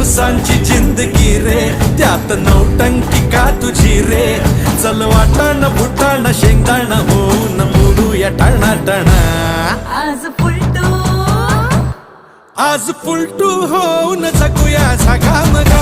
दिवसांची जिंदगी रे, त्यात नौटंकी का तुझी रे. चल वाटाण फुटाण शेंगदाण होऊन मोडूया टाणाटाणा. आज फुलटू होऊन जगूया झगामगा.